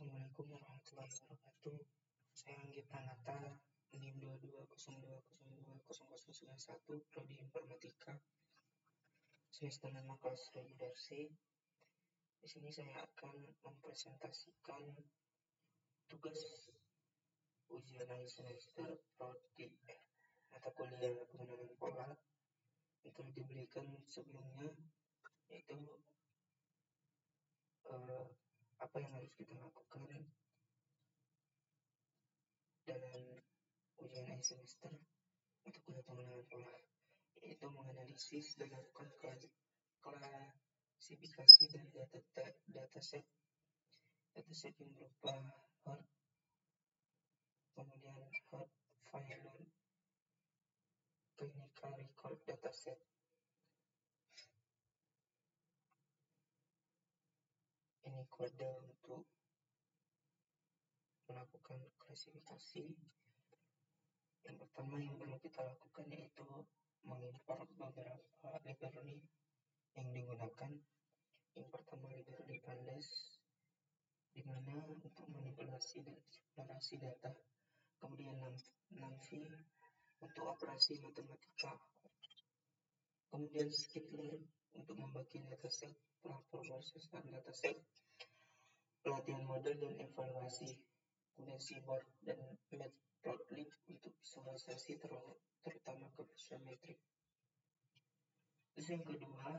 Assalamualaikum warahmatullahi wabarakatuh. Saya Anggi Pranata, NIM 2202020091, Prodi Informatika, semester 6 kelas regulasi. Di sini saya akan mempresentasikan tugas ujian akhir semester Prodi mata kuliah pengenalan pola yang telah diberikan sebelumnya, yaitu apa yang harus kita lakukan dalam ujian akhir semester untuk kuliah pengenalan pola, yaitu menganalisis dan melakukan klasifikasi dari dataset yang berupa hard, kemudian hard file clinical record dataset. Ini kode untuk melakukan klasifikasi. Yang pertama yang perlu kita lakukan yaitu mengimport beberapa library yang digunakan. Yang pertama library pandas, di mana untuk manipulasi dan eksplorasi data. Kemudian NumPy untuk operasi matematika. Kemudian Skitler untuk membagi dataset, pemrosesan dataset, pelatihan model dan evaluasi. Kemudian Seaborn dan Matplotlib untuk visualisasi terutama kebersimetrik. Terus yang kedua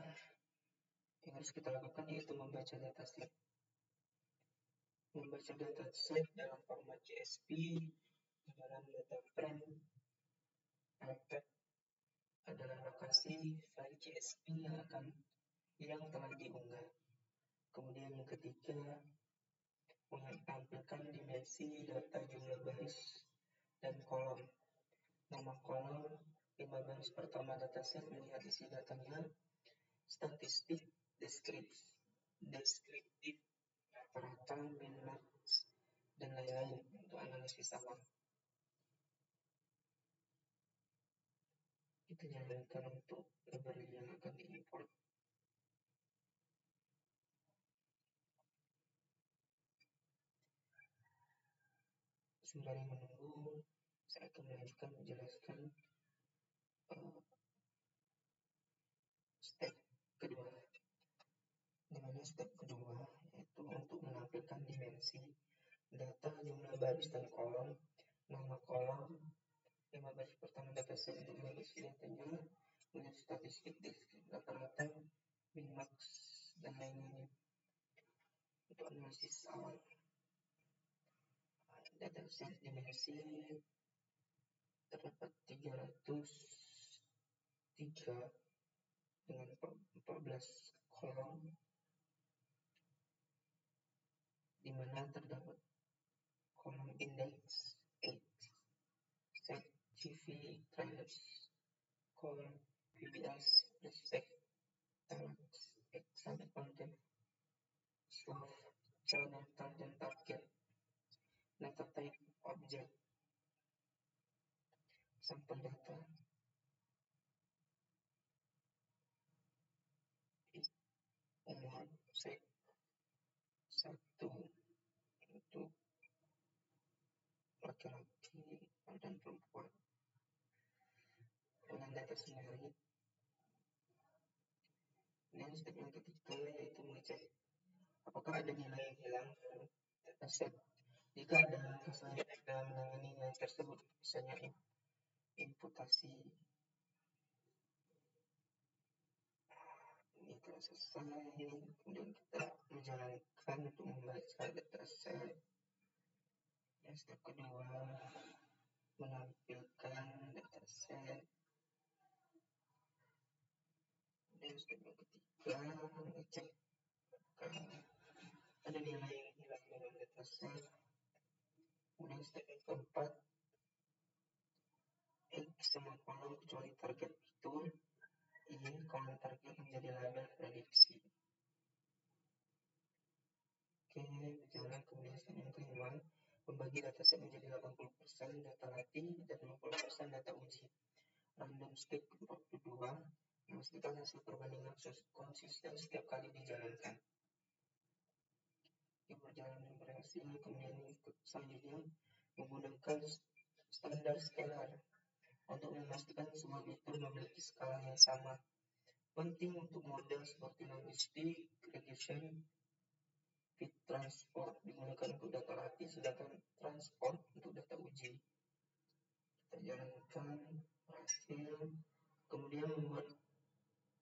yang harus kita lakukan yaitu membaca dataset. Membaca dataset dalam format CSV, dalam data frame, iPad adalah lokasi file CSV yang telah diunggah. Kemudian yang ketiga, menampilkan dimensi data jumlah baris dan kolom. Nama kolom 5 baris pertama dataset melihat isi datanya, statistik, deskriptif, rata-rata, min-max, dan lain-lain untuk analisis awal. Kita nyalakan untuk library yang akan diimport. Sembari menunggu, saya akan melanjutkan menjelaskan step kedua. Dimana step kedua yaitu untuk menampilkan dimensi data jumlah baris dan kolom, nama kolom, 5 baris pertama dataset untuk mengisi datanya, kemudian statistik, rata-rata, min-max, dan lain-lain untuk analisis awal. Dataset dimensi terdapat 303 dengan 14 kolom, di mana terdapat kolom index 8, set CV, trailers, column PBS, respect, talents, exam content, slope, channel, dan target, data type, object, sampel data, umur, set 1 untuk laki-laki dan perempuan, dengan data sendiri. Dan step yang ketiga yaitu mengecek apakah ada nilai yang hilang dalam dataset. Jika ada kesalahan dalam menangani nilai tersebut, misalnya imputasi, ini telah selesai. Kemudian kita menjalankan untuk membaca dataset. Dan step kedua menampilkan dataset. Dan step yang ketiga mengecek ada nilai yang hilang dalam dataset. Kemudian step yang keempat, semua kolom kecuali target itu ingin kolom target menjadi label prediksi. Oke, berjalan. Kemudian step yang kelima, membagi dataset menjadi 80% data latih dan 20% data uji. Random step 42, memastikan hasil perbandingan konsisten setiap kali dijalankan. Oke, perjalanan berhasil. Kemudian selanjutnya menggunakan standar scalar untuk memastikan semua vektor memiliki skala yang sama. Penting untuk model seperti logistik, regression, fit transport digunakan untuk data latih, sedangkan transport untuk data uji. Kita jalankan hasil, kemudian membuat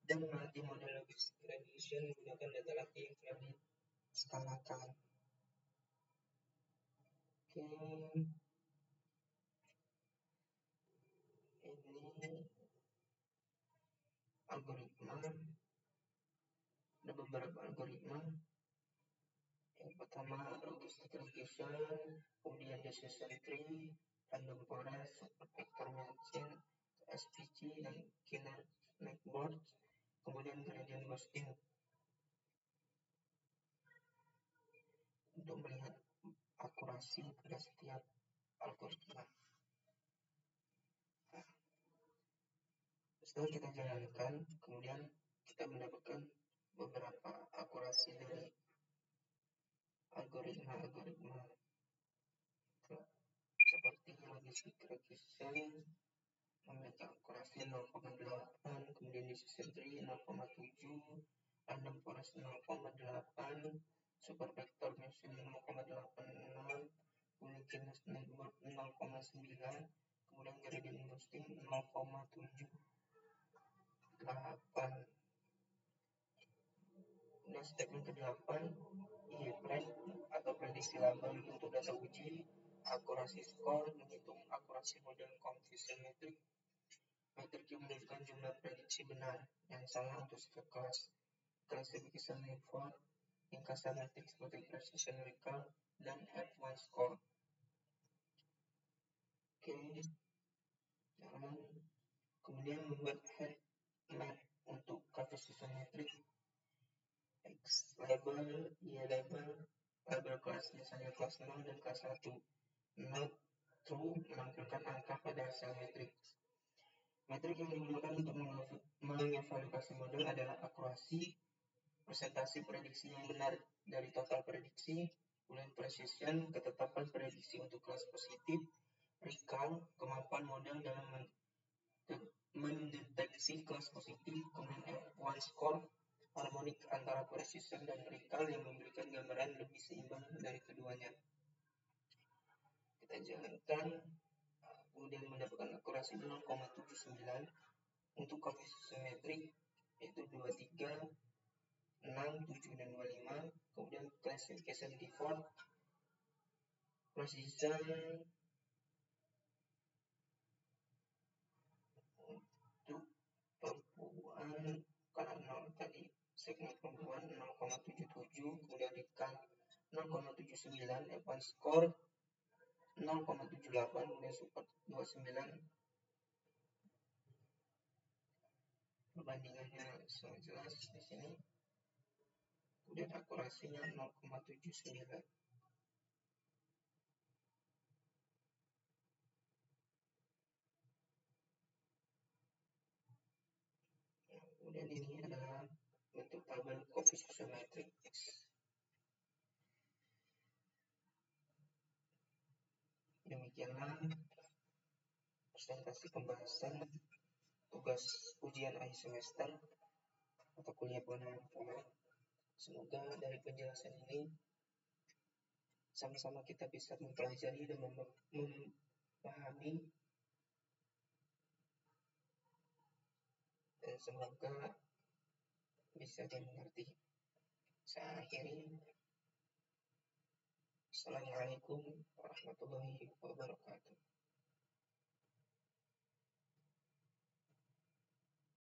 dan melatih model logistik regression menggunakan data latih yang telah diskalakan. Oke, ini algoritma, ada beberapa algoritma. Yang pertama logistic regression, kemudian decision tree, random forest, super vector matching, SVG dan Kinner Snackboard, kemudian gradient boosting untuk melihat akurasi pada setiap algoritma. Setelah kita jalankan, kemudian kita mendapatkan beberapa akurasi dari algoritma seperti logistic regression memiliki akurasi 0,8, kemudian decision tree 0,7, random forest 0,8, super vector matching 0,86, kemudian Kinner Snackboard 0,9, kemudian gradient boosting 0,78. Kemudian statement ke-8, IEPRED atau prediksi label untuk data uji, akurasi skor, menghitung akurasi model confusion metric. Metrik yang menunjukkan jumlah prediksi benar yang salah untuk setiap kelas. Classification effort, ringkasan metrik seperti precision recall dan F1 score. Oke, kemudian membuat head map untuk coefficient metric. X label, Y label, label kelas misalnya kelas 0 dan kelas 1. Not true menampilkan angka pada hasil metrik. Metrik yang digunakan untuk mengevaluasi model adalah akurasi, persentase prediksi yang benar dari total prediksi, kemudian precision, ketetapan prediksi untuk kelas positif, recall, kemampuan model dalam mendeteksi kelas positif, kemudian F1 score, harmonik antara precision dan recall yang memberikan gambaran lebih seimbang dari keduanya. Kita jalankan, kemudian mendapatkan akurasi 0,79 untuk coefficient metrik yaitu 23, 6, 7, dan 25. Kemudian classification default, precision untuk perempuan karena 0 tadi segmen perempuan 0,77, kemudian recall 0,79, F1 score 0,78, kemudian super 29. Perbandingannya sangat jelas di sini. Kemudian akurasinya 0,79. Kemudian ini adalah bentuk tabel coefficient metric X. Demikianlah presentasi pembahasan tugas ujian akhir semester atau kuliah pengenalan formal. Semoga dari penjelasan ini sama-sama kita bisa mempelajari dan memahami, dan semoga bisa dimengerti. Saya akhiri. Assalamualaikum warahmatullahi wabarakatuh.